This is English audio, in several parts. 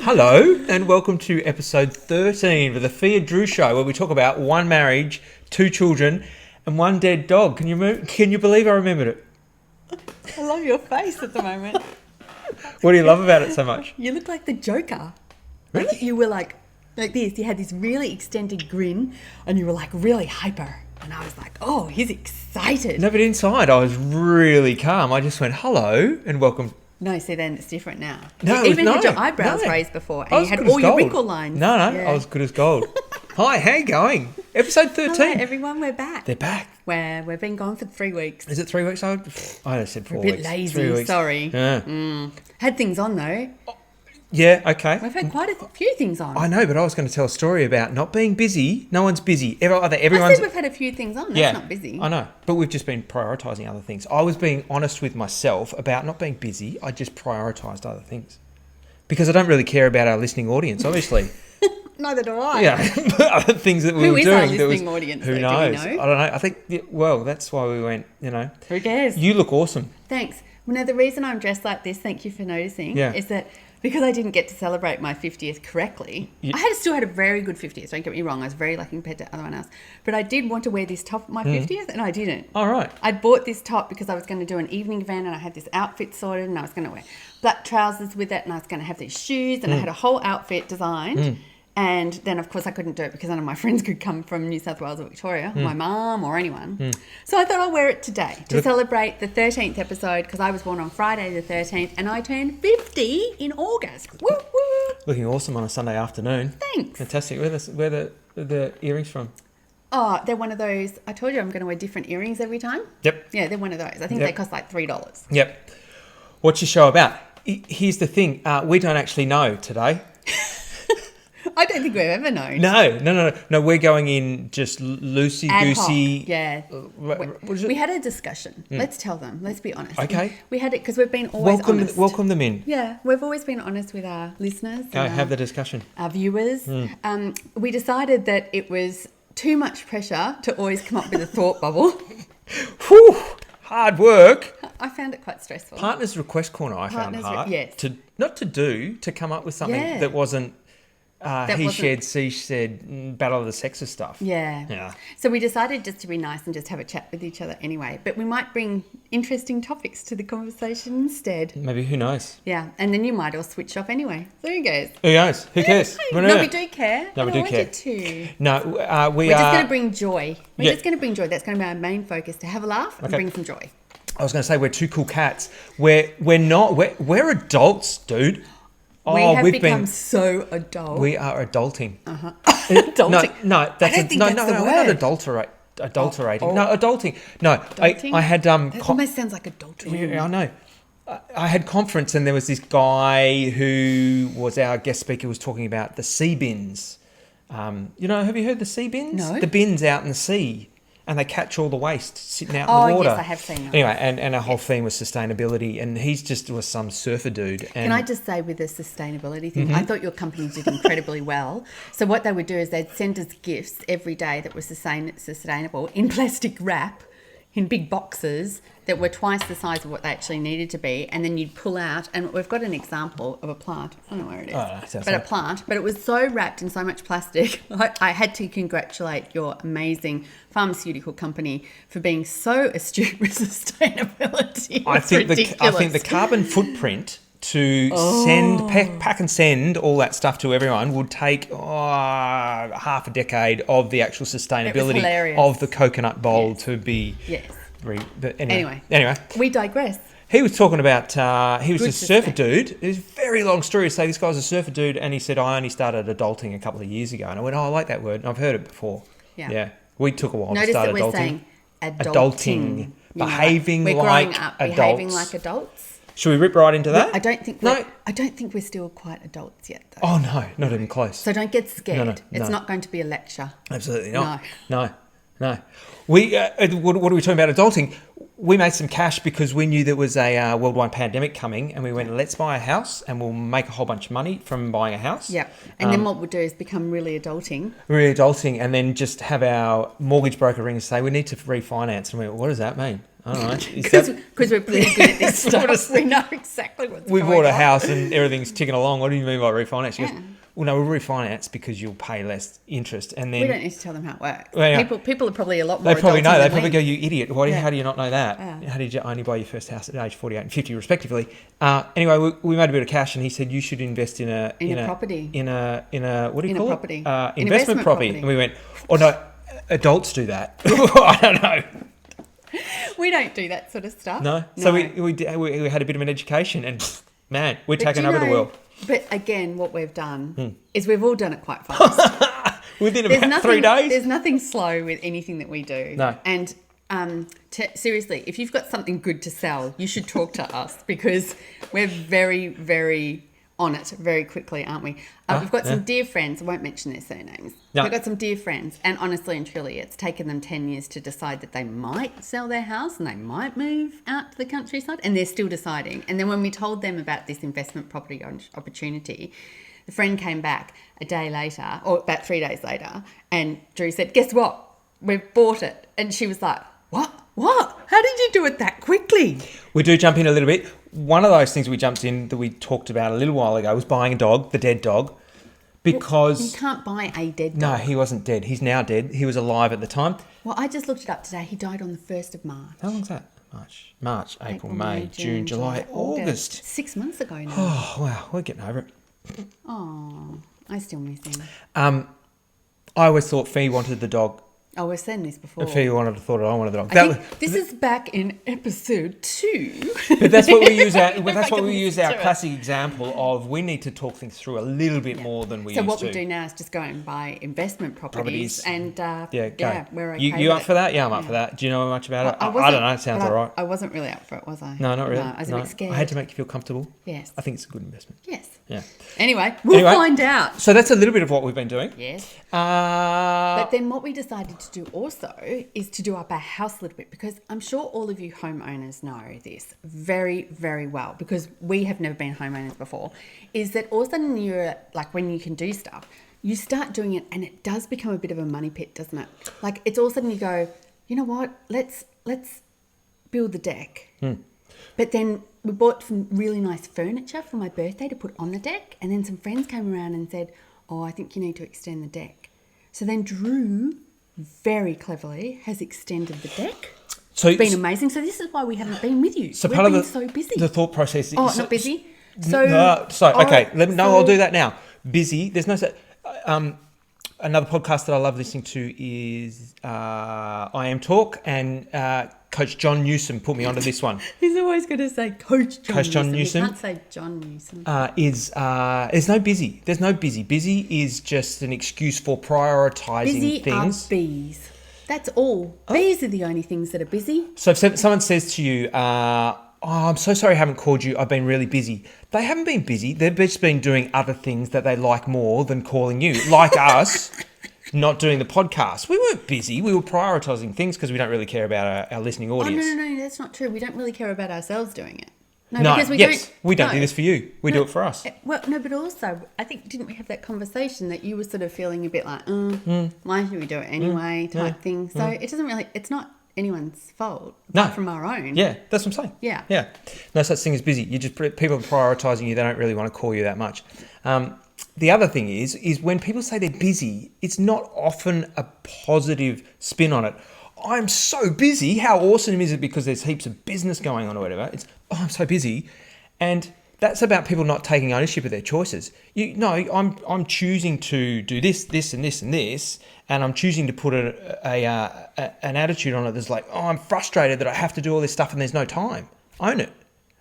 Hello and welcome to episode 13 of the Fia Drew Show, where we talk about one marriage, two children, and one dead dog. Can you believe I remembered it? I love your face at the moment. What do you love about it so much? You look like the Joker. Really? You were like this. You had this really extended grin, and you were like really hyper. And I was like, oh, he's excited. No, but inside I was really calm. I just went, hello and welcome. No, see, then it's different now. No, you even had your eyebrows raised before, and you had all your wrinkle lines. No, I was good as gold. Hi, how you going? Episode 13. Hello, everyone, we're back. They're back. We've been gone for 3 weeks. Is it 3 weeks old? I said 4 We're a weeks. bit lazy, 3 weeks. sorry. Yeah. Had things on, though. Yeah, okay. We've had quite a few things on. I know, but I was going to tell a story about not being busy. No one's busy. I Everyone's. said we've had a few things on. That's not busy. I know, but we've just been prioritising other things. I was being honest with myself about not being busy. I just prioritised other things. Because I don't really care about our listening audience, obviously. Neither do I. Yeah, other things that we were doing. Who is our listening audience? Who though? knows? Do we know? I don't know. I think, well, that's why we went, Who cares? You look awesome. Thanks. Well, now, the reason I'm dressed like this, thank you for noticing, is that because I didn't get to celebrate my 50th correctly, I still had a very good 50th, don't get me wrong. I was very lucky compared to everyone else. But I did want to wear this top at my 50th, and I didn't. All right. I'd bought this top because I was going to do an evening event, and I had this outfit sorted, and I was going to wear black trousers with it, and I was going to have these shoes, and I had a whole outfit designed. And then, of course, I couldn't do it because none of my friends could come from New South Wales or Victoria, my mum or anyone. So I thought I'll wear it today to celebrate the 13th episode, because I was born on Friday the 13th and I turned 50 in August. Woo, woo. Looking awesome on a Sunday afternoon. Thanks. Fantastic. Where the earrings from? Oh, they're one of those. I told you I'm going to wear different earrings every time. Yep. Yeah, they're one of those. I think they cost like $3. Yep. What's your show about? Here's the thing. We don't actually know today. I don't think we've ever known. No. We're going in just loosey-goosey. Yeah. We had a discussion. Let's tell them. Let's be honest. Okay. We had it because we've been always honest. Welcome them in. Yeah. We've always been honest with our listeners. Go, have the discussion. Our viewers. We decided that it was too much pressure to always come up with a thought bubble. Whew. Hard work. I found it quite stressful. Partners Request Corner I found hard. Yes. To come up with something that wasn't said, she said, battle of the sexes stuff. Yeah. So we decided just to be nice and just have a chat with each other anyway. But we might bring interesting topics to the conversation instead. Maybe, who knows? Yeah. And then you might all switch off anyway. So who goes? Who knows? Who cares? No, we do care. No, we do care. Too. No, we're just going to bring joy. We're just going to bring joy. That's going to be our main focus, to have a laugh and bring some joy. I was going to say we're two cool cats. We're not. We're adults, dude. We have become so adult. We are adulting. Adulting. No, that's the word. We're not adulterating. No, adulting. No, adulting? I had That almost sounds like adultery. Yeah, I know. I had conference and there was this guy who was our guest speaker, was talking about the sea bins. Have you heard the sea bins? No. The bins out in the sea. And they catch all the waste sitting out in the water. Oh, yes, I have seen that. Anyway, and our whole theme was sustainability. And he's just was some surfer dude. And can I just say, with the sustainability thing, I thought your company did incredibly well. So what they would do is they'd send us gifts every day that were sustainable in plastic wrap, in big boxes that were twice the size of what they actually needed to be, and then you'd pull out, and we've got an example of a plant. I don't know where it is, a plant. But it was so wrapped in so much plastic. I had to congratulate your amazing pharmaceutical company for being so astute with sustainability. I think the carbon footprint to pack and send all that stuff to everyone would take half a decade of the actual sustainability of the coconut bowl to be. Yes. But anyway, we digress. He was talking about he was a surfer dude. It was a very long story to say this guy was a surfer dude, and he said, I only started adulting a couple of years ago. And I went, I like that word, and I've heard it before. Yeah. We took a while to start adulting. Notice that we're saying adulting. Behaving like adults. Should we rip right into that? I don't think we're still quite adults yet, though. Oh no, not even close. So don't get scared. It's not going to be a lecture. Absolutely not. No. We what are we talking about adulting? We made some cash because we knew there was a worldwide pandemic coming, and we went, let's buy a house and we'll make a whole bunch of money from buying a house. Yeah. And then what we'll do is become really adulting. And then just have our mortgage broker ring and say, we need to refinance. And we went, what does that mean? All right. Because we're pretty good at this stuff. We know exactly what's going on. We bought a house and everything's ticking along. What do you mean by refinance? She Yeah. goes, well, no, we'll refinance because you'll pay less interest. And then we don't need to tell them how it works. Well, yeah. People are probably a lot more they probably know. adulty They than probably we. go, you idiot. How do you not know that? Yeah. How did you only buy your first house at age 48 and 50 respectively? Anyway, we made a bit of cash and he said, you should invest in a property. In a what do you call property. it? Investment property. And we went, oh no, adults do that. I don't know. We don't do that sort of stuff. No. So we had a bit of an education and man, we're taking over the world. But again, what we've done is we've all done it quite fast. Within about 3 days. There's nothing slow with anything that we do. No. And seriously, if you've got something good to sell, you should talk to us because we're very, very on it very quickly, aren't we? We've got some dear friends. I won't mention their surnames. No. We've got some dear friends. And honestly and truly, it's taken them 10 years to decide that they might sell their house and they might move out to the countryside. And they're still deciding. And then when we told them about this investment property opportunity, the friend came back a day later, or about 3 days later, and Drew said, guess what? We've bought it. And she was like, what? How did you do it that quickly? We do jump in a little bit. One of those things we jumped in that we talked about a little while ago was buying a dog, the dead dog, because... Well, you can't buy a dead dog. No, he wasn't dead. He's now dead. He was alive at the time. Well, I just looked it up today. He died on the 1st of March. How long's that? March, April, May, June, July, August. 6 months ago now. Oh, wow. We're getting over it. Oh, I still miss him. I always thought Fee wanted the dog. Oh, we've said this before. Fee thought I wanted the dog. This is back in episode 2. But that's what we use. That's what we use our classic example of. We need to talk things through a little bit more than we used to. So what we do now is just go and buy investment properties. And we're okay. You up for that? Yeah, I'm up for that. Do you know much about it? I don't know. It sounds all right. I wasn't really up for it, was I? No, not really. No, I was a bit scared. I had to make you feel comfortable. Yes. I think it's a good investment. Yes. Yeah. Anyway, we'll find out. So that's a little bit of what we've been doing. Yes. But then what we decided to do also is to do up our house a little bit, because I'm sure all of you homeowners know this very, very well, because we have never been homeowners before, is that all of a sudden you're like, when you can do stuff, you start doing it and it does become a bit of a money pit, doesn't it? Like it's all of a sudden you go, you know what, let's build the deck. But then we bought some really nice furniture for my birthday to put on the deck, and then some friends came around and said, oh, I think you need to extend the deck. So then Drew very cleverly has extended the deck. So it's been amazing. So this is why we haven't been with you. So we've been so busy. The thought process is... Oh, not busy? I'll do that now. Busy. There's no... another podcast that I love listening to is I Am Talk, and Coach John Newsom put me onto this one. He's always going to say Coach John Newsom. He can't say John Newsom. There's no busy. There's no busy. Busy is just an excuse for prioritising things. Busy are bees. That's all. Bees are the only things that are busy. So if someone says to you, I'm so sorry I haven't called you, I've been really busy. They haven't been busy. They've just been doing other things that they like more than calling you. Like us, not doing the podcast. We weren't busy. We were prioritising things because we don't really care about our listening audience. Oh, no, that's not true. We don't really care about ourselves doing it. Because we don't do this for you. We do it for us. Well, no, but also, I think, didn't we have that conversation that you were sort of feeling a bit like, why should we do it anyway, type thing. So it doesn't really, it's not anyone's fault apart from our own. Yeah, that's what I'm saying. Yeah. No such thing as busy. You just people are prioritising you. They don't really want to call you that much. The other thing is when people say they're busy, it's not often a positive spin on it. I'm so busy. How awesome is it because there's heaps of business going on or whatever? It's, I'm so busy. And that's about people not taking ownership of their choices. I'm choosing to do this, this, and this, and this, and I'm choosing to put an attitude on it that's like, I'm frustrated that I have to do all this stuff and there's no time. Own it.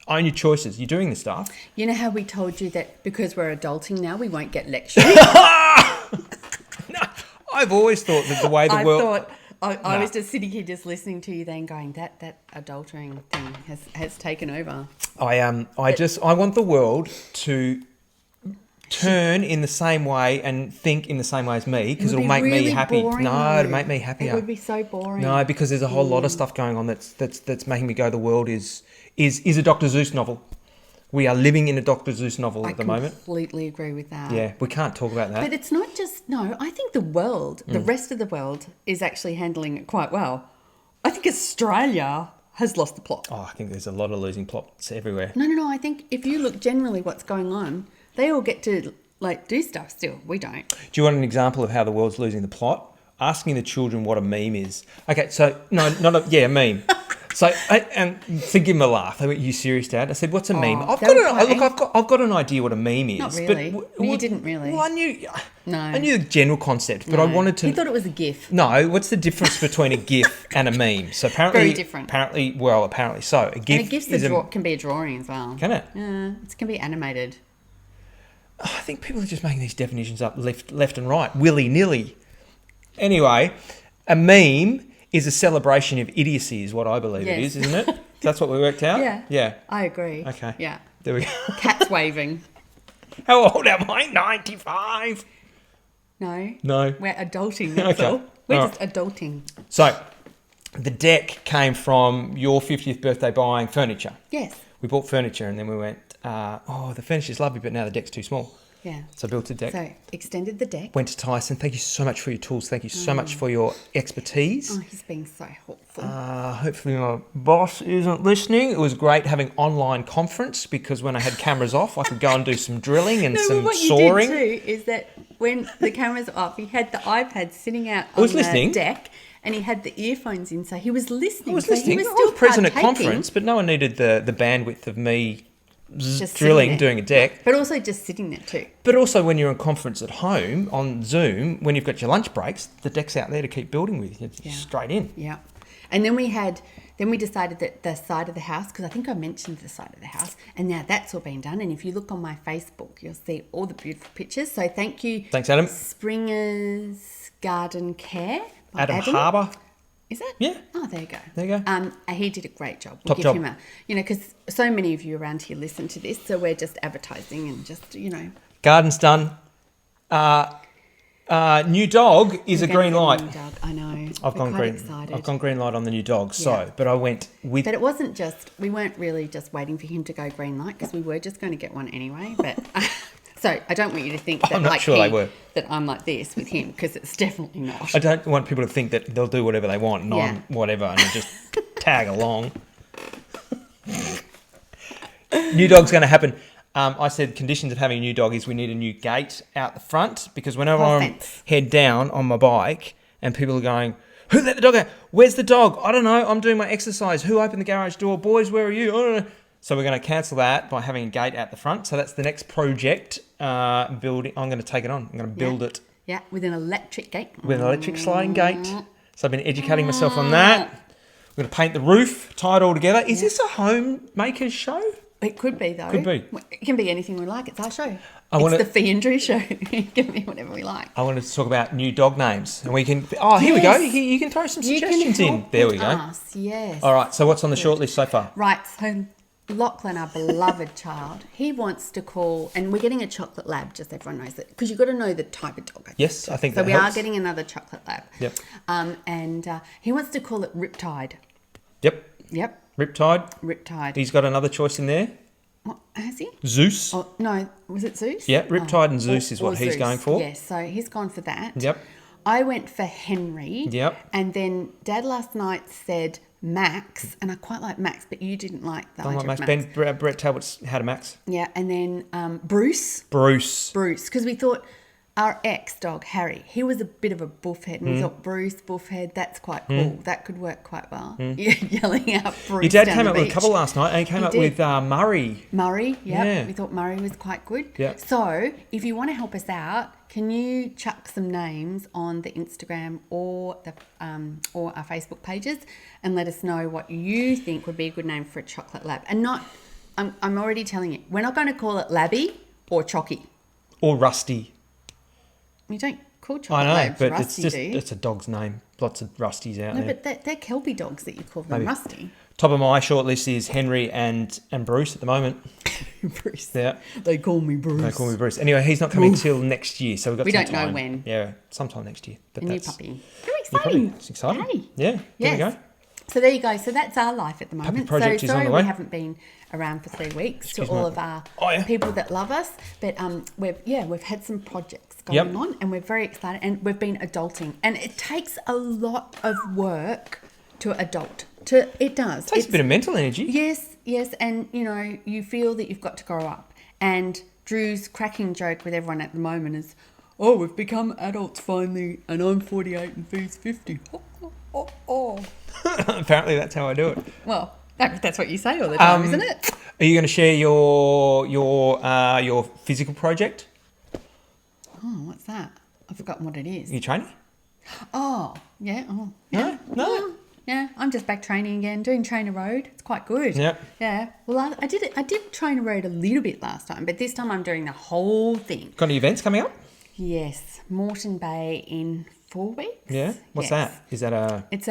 Own your choices. You're doing the stuff. You know how we told you that because we're adulting now, we won't get lectured? No, I've always thought that the way the world... I was just sitting here just listening to you then going, that adultering thing has taken over. I want the world to turn in the same way and think in the same way as me, because it'll make me happy. It'll make me happier. It would be so boring. No, because there's a whole lot of stuff going on that's making me go, the world is a Dr. Seuss novel. We are living in a Dr. Seuss novel at the moment. I completely agree with that. Yeah, we can't talk about that. But it's not just... No, I think the world, the rest of the world, is actually handling it quite well. I think Australia has lost the plot. Oh, I think there's a lot of losing plots everywhere. No. I think if you look generally what's going on, they all get to do stuff still. We don't. Do you want an example of how the world's losing the plot? Asking the children what a meme is. Okay, so a meme. So and to give them a laugh, they went, "You serious, Dad?" I said, "What's a meme?" I've got an idea what a meme is. Not really. But you didn't really. Well, I knew. No. I knew the general concept, but I wanted to. He thought it was a GIF. No, what's the difference between a GIF and a meme? So apparently, very different. Apparently, so a GIF. And a GIF can be a drawing as well. Can it? Yeah, it can be animated. I think people are just making these definitions up left and right, willy nilly. Anyway, a meme is a celebration of idiocy, is what I believe it is, isn't it? That's what we worked out? Yeah. I agree. Okay. Yeah. There we go. Cats waving. How old am I? 95. No. We're adulting, that's all. We're just adulting. So, the deck came from your 50th birthday buying furniture. Yes. We bought furniture and then we went, the furniture's lovely, but now the deck's too small. Yeah. So I built a deck. So extended the deck. Went to Tyson. Thank you so much for your tools. Thank you so much for your expertise. Oh, he's been so helpful. Hopefully my boss isn't listening. It was great having online conference because when I had cameras off, I could go and do some drilling and some what sawing. You did too is that when the cameras are off, he had the iPad sitting out on the deck. And he had the earphones in, so he was listening. I was listening. He was I was present at conference, but no one needed the bandwidth of me just drilling, doing a deck. But also just sitting there too. But also when you're in conference at home on Zoom, when you've got your lunch breaks, the deck's out there to keep building with. You're straight in. Yeah. And then we decided that the side of the house, because I think I mentioned the side of the house, and now that's all been done. And if you look on my Facebook, you'll see all the beautiful pictures. So thank you. Thanks, Adam. Springer's Garden Care. Adam Harbour. Is it? Yeah. Oh, there you go. There you go. He did a great job. Top job. Him because so many of you around here listen to this, so we're just advertising and just, Garden's done. New dog is a green light. New dog. I know. I've gone green. Excited. I've gone green light on the new dog. So, but I went with. But it wasn't we weren't really just waiting for him to go green light because we were just going to get one anyway. But so I don't want you to think that that I'm like this with him because it's definitely not. I don't want people to think that they'll do whatever they want and I'm whatever and just tag along. New dog's going to happen. I said conditions of having a new dog is we need a new gate out the front because whenever I'm head down on my bike and people are going, who let the dog out? Where's the dog? I don't know. I'm doing my exercise. Who opened the garage door? Boys, where are you? I don't know. So we're going to cancel that by having a gate out the front. So that's the next project building. I'm going to take it on. I'm going to build it. Yeah, with an electric gate. With an electric sliding gate. So I've been educating myself on that. We're going to paint the roof, tie it all together. Is this a homemaker's show? It could be, though. Could be. It can be anything we like. It's our show. It's the Fee and Drew show. It can be whatever we like. I wanted to talk about new dog names. And we can... Oh, here we go. You can throw some suggestions in. There we go. Yes. All right. So what's on the shortlist so far? Right. So Lachlan, our beloved child, he wants to call... And we're getting a chocolate lab, just so everyone knows it. Because you've got to know the type of dog. Yes, I think so that we helps. are getting another chocolate lab. Yep. And he wants to call it Riptide. Yep. Riptide. He's got another choice in there. What, has he? Zeus. Oh, no, was it Zeus? Yeah, Riptide and Zeus is what he's going for. Yes, so he's gone for that. Yep. I went for Henry. Yep. And then Dad last night said Max, and I quite like Max, but you didn't like the idea of Max. Brett Talbot's had a Max. Yeah, and then Bruce, because we thought our ex-dog, Harry, he was a bit of a buffhead, and we thought Bruce, buffhead, that's quite cool. That could work quite well. Yelling out Bruce. Your dad came up with a couple last night, and he came up with Murray. Murray, yeah. We thought Murray was quite good. Yep. So, if you want to help us out, can you chuck some names on the Instagram or or our Facebook pages and let us know what you think would be a good name for a chocolate lab? And I'm already telling you, we're not going to call it Labby or Chocky. Or Rusty. You don't call chocolate labs but Rusty, it's a dog's name. Lots of Rusties out there. No, but they're Kelpie dogs that you call them Rusty. Top of my shortlist is Henry and Bruce at the moment. Bruce. Yeah. They call me Bruce. Anyway, he's not coming till next year, so we don't know when. Yeah, sometime next year. But new puppy. Very exciting. It's exciting. Hey. Yeah. There we go. So there you go. So that's our life at the moment. Project so is on sorry the way. we haven't been around for 3 weeks to all of our people that love us. But we've had some projects going on and we're very excited and we've been adulting. And it takes a lot of work to adult. It does. It takes a bit of mental energy. Yes, and you feel that you've got to grow up. And Drew's cracking joke with everyone at the moment is, "Oh, we've become adults finally, and I'm 48 and V's 50." Oh. Apparently, that's how I do it. Well, that's what you say all the time, isn't it? Are you going to share your physical project? Oh, what's that? I've forgotten what it is. You training? Oh, yeah. Oh, yeah. No. Yeah, I'm just back training again, doing Trainer Road. It's quite good. Yep. Yeah. Well, I did Trainer Road a little bit last time, but this time I'm doing the whole thing. Got any events coming up? Yes, Moreton Bay in 4 weeks. Yeah. What's that? Is that a? It's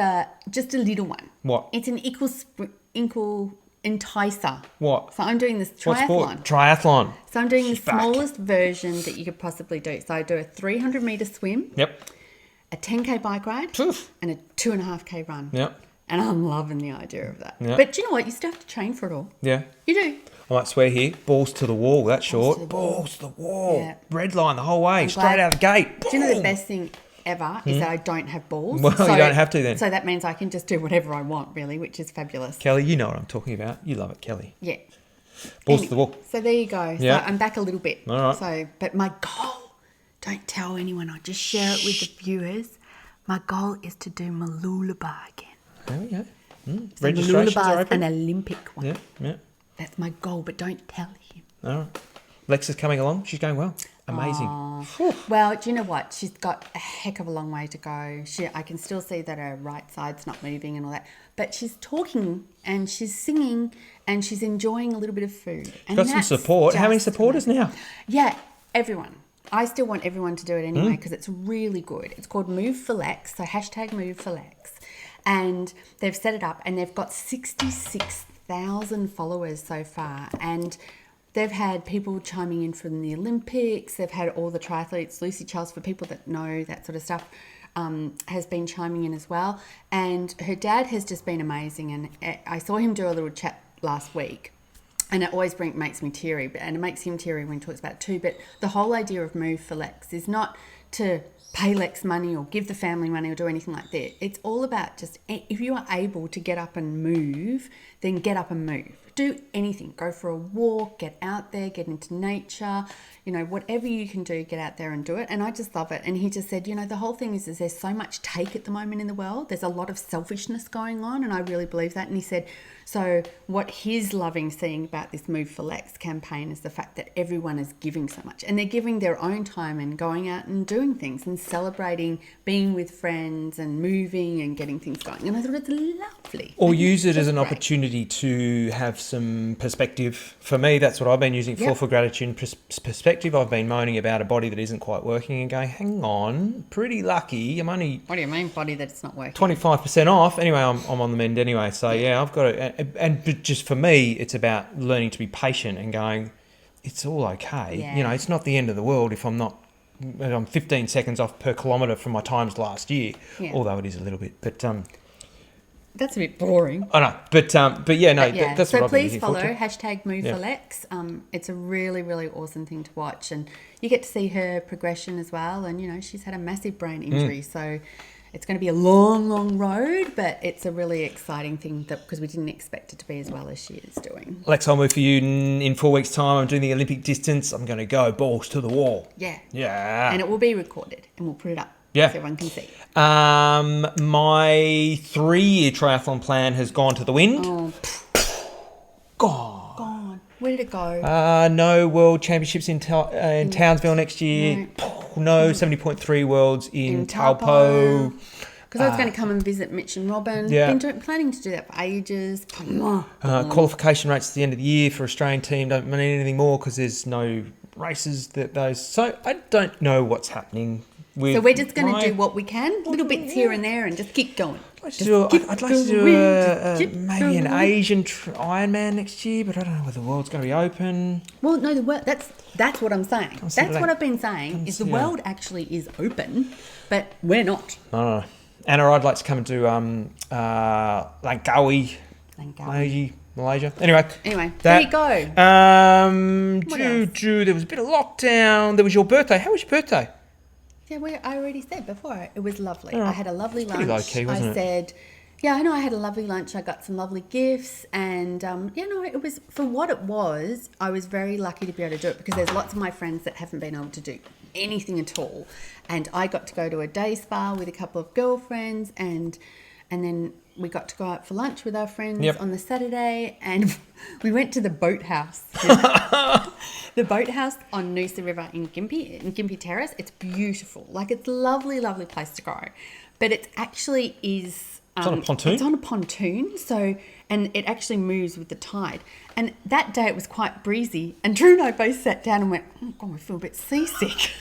just a little one. What? It's an equal enticer. What? So I'm doing this triathlon. What sport? Triathlon. So I'm doing the smallest version that you could possibly do. So I do a 300 metre swim. Yep. A 10K bike ride. Oof. And a 2.5K run. Yep. And I'm loving the idea of that. Yep. But do you know what? You still have to train for it all. Yeah. You do. I might swear here. Balls to the wall. That's short. Balls to the wall. Yeah. Red line the whole way. Straight out of the gate. Do you know the best thing ever is that I don't have balls? Well, you don't have to then. So that means I can just do whatever I want, really, which is fabulous. Kelly, you know what I'm talking about. You love it, Kelly. Yeah. Balls to the wall. So there you go. Yeah. So I'm back a little bit. All right. So, but my goal, don't tell anyone. I'll just share it with the viewers. My goal is to do Mooloolaba again. There we go. So Registrations are open. an Olympic one. Yeah. That's my goal, but don't tell him. All right. Lex is coming along. She's going well. Amazing. Well, do you know what? She's got a heck of a long way to go. I can still see that her right side's not moving and all that. But she's talking and she's singing and she's enjoying a little bit of food. And got some support. How many supporters now? Yeah, everyone. I still want everyone to do it anyway because it's really good. It's called Move for Lex, so hashtag Move for Lex. And they've set it up and they've got 66,000 followers so far. And they've had people chiming in from the Olympics. They've had all the triathletes. Lucy Charles, for people that know that sort of stuff, has been chiming in as well. And her dad has just been amazing. And I saw him do a little chat last week. And it always makes me teary. And it makes him teary when he talks about it too. But the whole idea of Move for Lex is not to pay Lex money or give the family money or do anything like that. It's all about just, if you are able to get up and move, then get up and move. Do anything. Go for a walk, get out there, get into nature, whatever you can do, get out there and do it. And I just love it. And he just said, the whole thing is there's so much take at the moment in the world. There's a lot of selfishness going on. And I really believe that. And he said, so what he's loving seeing about this Move for Lex campaign is the fact that everyone is giving so much. And they're giving their own time and going out and doing things and celebrating being with friends and moving and getting things going. And I thought it's lovely. Or use it as an opportunity to have some perspective. For me, that's what I've been using for gratitude perspective. I've been moaning about a body that isn't quite working and going, hang on, pretty lucky. I'm only... What do you mean, body that's not working? 25% off. Anyway, I'm on the mend anyway. So, I've got it. And just for me, it's about learning to be patient and going, it's all okay. Yeah. It's not the end of the world if I'm 15 seconds off per kilometre from my times last year, although it is a little bit. But that's a bit boring. I know, but that's what I've been using for. So please follow hashtag Move for Lex. It's a really, really awesome thing to watch, and you get to see her progression as well. And she's had a massive brain injury, so it's going to be a long, long road, but it's a really exciting thing because we didn't expect it to be as well as she is doing. Lex, I'll move for you in 4 weeks' time. I'm doing the Olympic distance. I'm going to go balls to the wall. Yeah. Yeah. And it will be recorded, and we'll put it up. Yeah. So everyone can see. My 3-year triathlon plan has gone to the wind. Oh. Gone. Where did it go? No World Championships in Townsville next year. No 70.3 Worlds in Taupo. Because I was going to come and visit Mitch and Robin. Yeah. Been planning to do that for ages. Qualification rates at the end of the year for Australian team don't mean anything more because there's no races So I don't know what's happening. So we're just going to do what we can, little bits here and there, and just keep going. I'd like to do maybe an Asian Ironman next year, but I don't know whether the world's going to be open. Well, no, that's what I'm saying. That's what I've been saying, is the world actually is open, but we're not. No. Anna, I'd like to come and do Langkawi, Malaysia. Anyway, there you go. There was a bit of lockdown. There was your birthday. How was your birthday? Yeah, I already said before, it was lovely. Oh, I had a lovely lunch. low key, wasn't it? I said, Yeah, I know I had a lovely lunch. I got some lovely gifts and, it was, for what it was, I was very lucky to be able to do it because there's lots of my friends that haven't been able to do anything at all. And I got to go to a day spa with a couple of girlfriends and then we got to go out for lunch with our friends on the Saturday and we went to the boathouse. The boathouse on Noosa River in Gympie Terrace. It's beautiful. Like, it's a lovely, lovely place to go. But it actually is... It's on a pontoon? It's on a pontoon, and it actually moves with the tide. And that day it was quite breezy, and Drew and I both sat down and went, oh, God, we feel a bit seasick.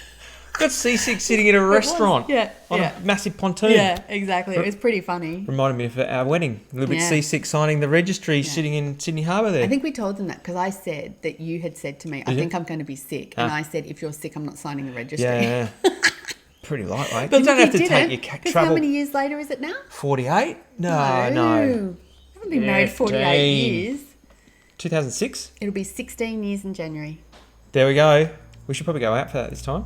Got seasick sitting in a restaurant on a massive pontoon. Yeah, exactly. It was pretty funny. Reminded me of our wedding. A little bit seasick signing the registry sitting in Sydney Harbour there. I think we told them that because I said that you had said to me, I think I'm going to be sick. And I said, if you're sick, I'm not signing the registry. Yeah. Pretty lightweight. But you don't have to take your travel. How many years later is it now? 48? No. I haven't been married 48 years. 2006? It'll be 16 years in January. There we go. We should probably go out for that this time.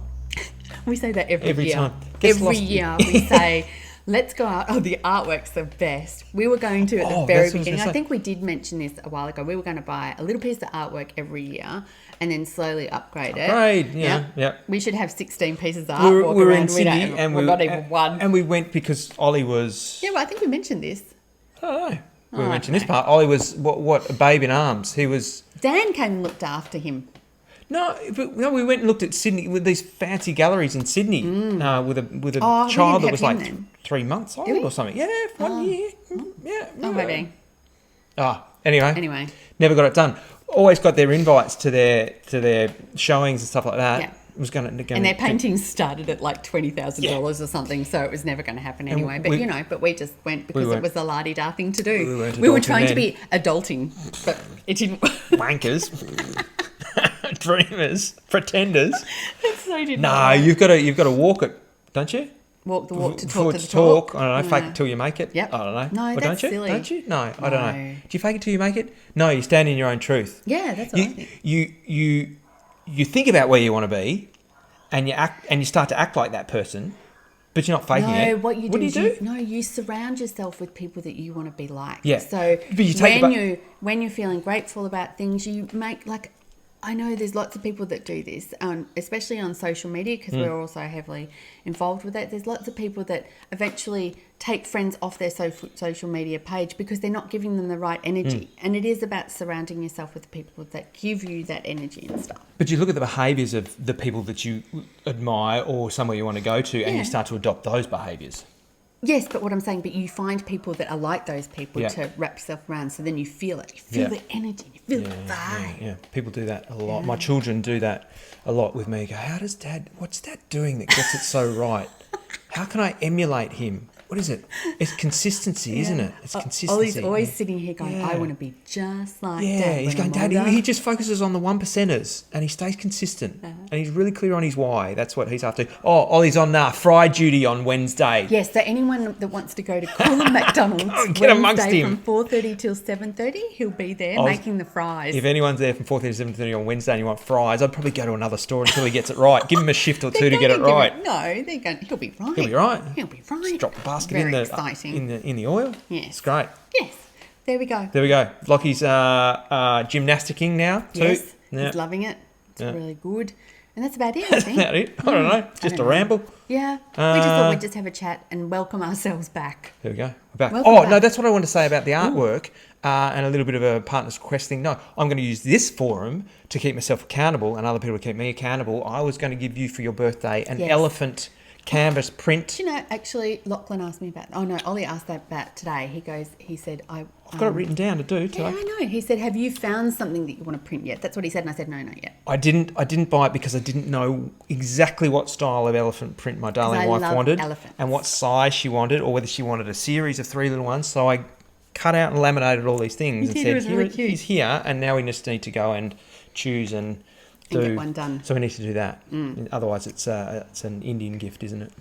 We say that every year. Time. Every year we say, let's go out. Oh, the artwork's the best. We were going to at the very beginning. I think we did mention this a while ago. We were going to buy a little piece of artwork every year and then slowly upgrade it. Yeah. We should have 16 pieces of artwork. We were in Sydney and we're not even one. And we went because Ollie was... Yeah, well, I think we mentioned this. I don't know. We mentioned this part. Ollie was, what, a babe in arms. He was... Dan came and looked after him. No, we went and looked at Sydney with these fancy galleries in Sydney with a child that was like 3 months old or something. Yeah, 1 year. Yeah. Oh, maybe. Anyway. Never got it done. Always got their invites to their showings and stuff like that. Yeah. Was going and their paintings started at like $20,000 or something, so it was never going to happen anyway. But we just went because it was the la-di-da thing to do. We were trying to be adulting, but it didn't. Wankers. Dreamers, pretenders. It's so didn't. No, you've got to walk it, don't you? Walk the walk to talk the talk. I don't know. Fake it till you make it. Yep. I don't know. No, that's silly. Don't you? No, I don't know. Do you fake it till you make it? No, you stand in your own truth. Yeah, that's what I think. You think about where you want to be, and you start to act like that person, but you're not faking it. No, what do you do? You surround yourself with people that you want to be like. Yeah. So when you're feeling grateful about things, you make like. I know there's lots of people that do this, especially on social media because we're also heavily involved with it. There's lots of people that eventually take friends off their social media page because they're not giving them the right energy. And it is about surrounding yourself with people that give you that energy and stuff. But you look at the behaviours of the people that you admire or somewhere you want to go to and you start to adopt those behaviours. Yes, but what I'm saying, but you find people that are like those people to wrap yourself around, so then you feel it. You feel the energy. You feel the vibe. Yeah, people do that a lot. My children do that a lot with me. Go, what's Dad doing that gets it so right? How can I emulate him? What is it? It's consistency, isn't it? It's consistency. Ollie's always sitting here going, I want to be just like Dad. Yeah, he's going, Dad, he just focuses on the 1%ers and he stays consistent. And he's really clear on his why. That's what he's after. Oh, Ollie's on fry duty on Wednesday. Yes, so anyone that wants to go to Coolum McDonald's get amongst Wednesday him. from 4:30 till 7:30, he'll be there making the fries. If anyone's there from 4:30 to 7:30 on Wednesday and you want fries, I'd probably go to another store until he gets it right. Give him a shift or two to get it right. He'll be right. He'll be right. He'll be right. Just drop the basket Very exciting. in the oil. Yes. It's great. Yes. There we go. Lockie's gymnasticking now too. Yes. Yeah. He's loving it. It's really good. And that's about it, I think. That's about it. I don't know. Just a ramble. Yeah. We just thought we'd just have a chat and welcome ourselves back. There we go. We're back. Welcome back. No, that's what I want to say about the artwork and a little bit of a partner's quest thing. No, I'm going to use this forum to keep myself accountable and other people to keep me accountable. I was going to give you for your birthday an elephant canvas print. Do you know, actually, Lachlan asked me about... Oh, no, Ollie asked that about today. He said... I've got it written down to do today. Yeah, I know. He said, have you found something that you want to print yet? That's what he said, and I said, no, not yet. I didn't buy it because I didn't know exactly what style of elephant print my darling wife wanted and what size she wanted or whether she wanted a series of 3 little ones. So I cut out and laminated all these things and said, he's here, and now we just need to go and choose and get one done. So we need to do that. Otherwise, it's an Indian gift, isn't it?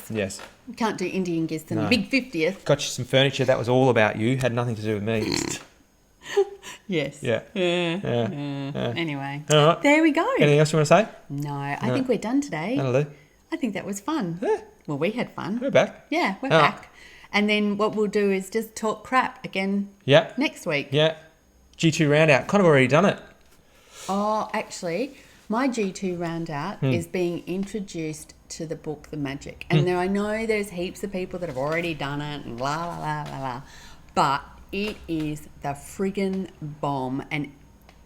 Yes. You can't do Indian gifts on the big 50th. Got you some furniture. That was all about you. Had nothing to do with me. Yes. Yeah. Anyway. All right. There we go. Anything else you want to say? No, I think we're done today. That'll do. I think that was fun. Yeah. Well, we had fun. We're back. Yeah, we're back. And then what we'll do is just talk crap again next week. Yeah. G2 round out. Kind of already done it. Oh, actually, my G2 round out is being introduced to the book The Magic. And I know there's heaps of people that have already done it and la, la, la, la, la. But it is the friggin' bomb. And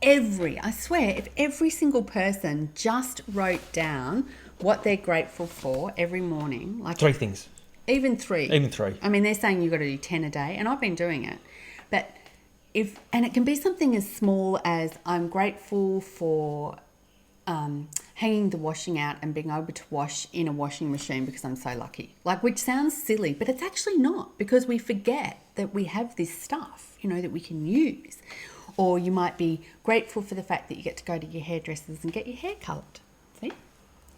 I swear, if every single person just wrote down what they're grateful for every morning. Like 3 things. Even 3. Even 3. I mean, they're saying you've got to do 10 a day. And I've been doing it. But and it can be something as small as I'm grateful for hanging the washing out and being able to wash in a washing machine because I'm so lucky. Which sounds silly, but it's actually not, because we forget that we have this stuff, that we can use. Or you might be grateful for the fact that you get to go to your hairdressers and get your hair coloured. See?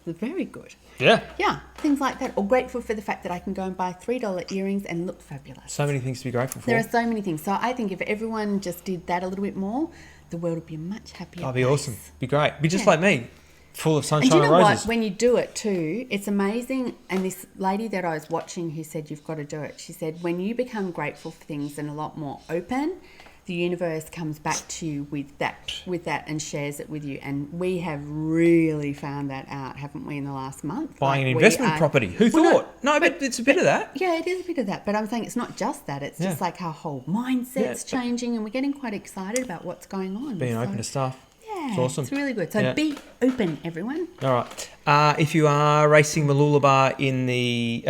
It's very good. Yeah. Yeah, things like that. Or grateful for the fact that I can go and buy $3 earrings and look fabulous. So many things to be grateful for. There are so many things. So I think if everyone just did that a little bit more, the world would be a much happier That'd be place. awesome. Be great. Be just like me, full of sunshine and and you know roses. what? When you do it too, it's amazing. And this lady that I was watching who said you've got to do it, she said when you become grateful for things and a lot more open, the universe comes back to you with that and shares it with you. And we have really found that out, haven't we, in the last month? Buying an investment property. Who thought? No, but it's a bit of that. Yeah, it is a bit of that. But I'm saying it's not just that. It's just like our whole mindset's changing and we're getting quite excited about what's going on. Being open to stuff. Yeah, it's awesome. It's really good. So be open, everyone. All right. If you are racing Mooloolaba in the...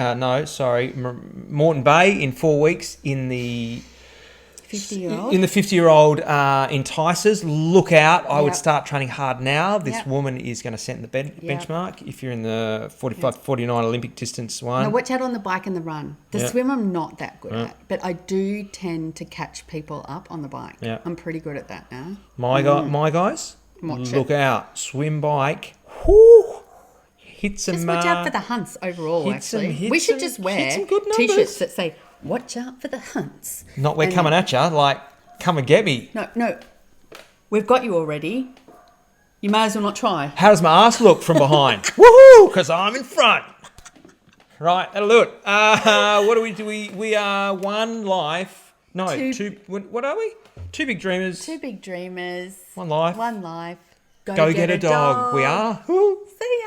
Moreton Bay in 4 weeks in the... 50-year-old? In the 50-year-old enticers, look out. I would start training hard now. This woman is going to set the benchmark. If you're in the 45 49 Olympic distance one. Now, watch out on the bike and the run. The swim I'm not that good at, but I do tend to catch people up on the bike. Yeah. I'm pretty good at that now. My guys, look out. Swim, bike. Hit some... Just watch out for the hunts overall, actually. We should just wear T-shirts that say... Watch out for the hunts. Not we're coming at you, come and get me. No. We've got you already. You may as well not try. How does my ass look from behind? Woohoo! Because I'm in front. Right, that'll do it. What do we do? We are one life. No, two. What are we? 2 big dreamers. 2 big dreamers. One life. One life. Go get a dog. We are. See ya.